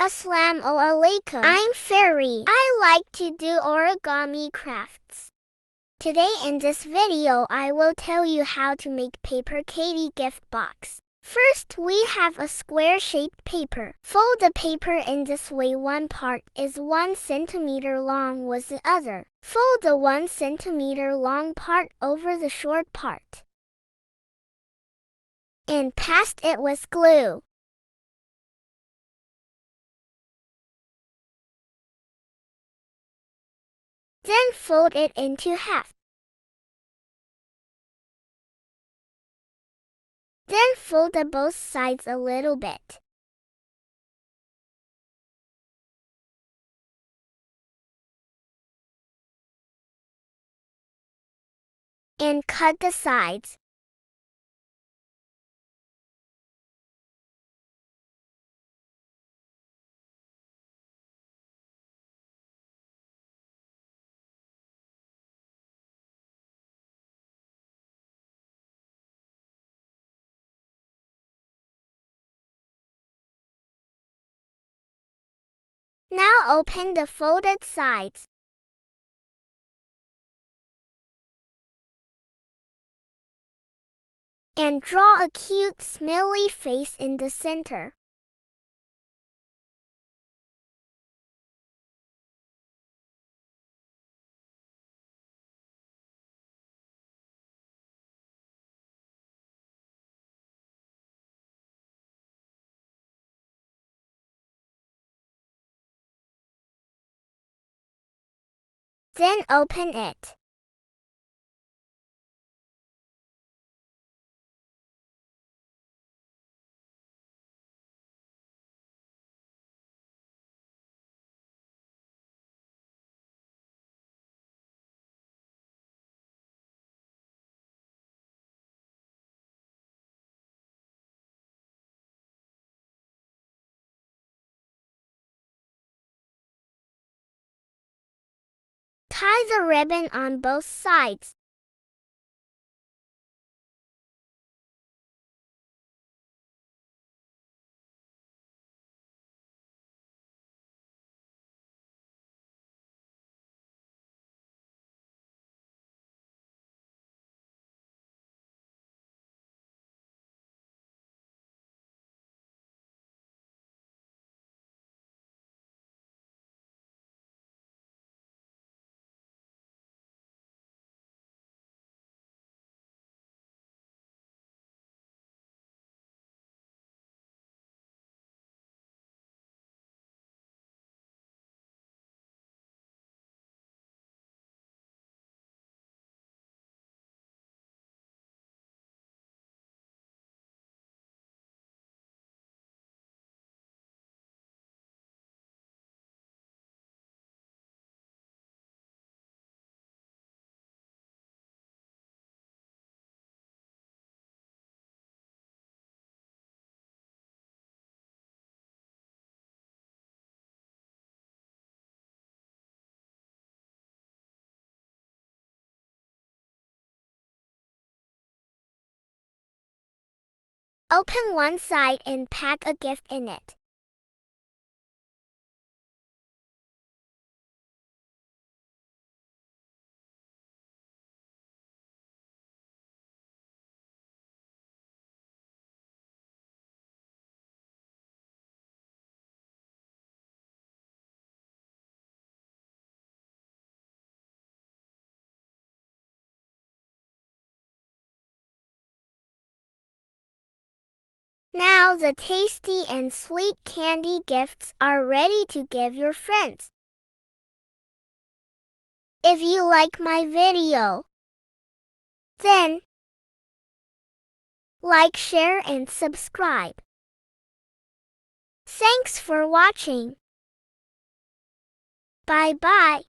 Assalamu alaikum. I'm Fairy. I like to do origami crafts. Today in this video I will tell you how to make paper Candy gift box. First we have a square-shaped paper. Fold the paper in this way. One part is 1 centimeter long with the other. Fold the 1 centimeter long part over the short part and paste it with glue. Then fold it into half. Then fold the both sides a little bit. And cut the sides. Now open the folded sides. And draw a cute smiley face in the center. Then open it. Tie the ribbon on both sides. Open one side and pack a gift in it. Now the tasty and sweet candy gifts are ready to give your friends. If you like my video, then like, share and subscribe. Thanks for watching. Bye bye.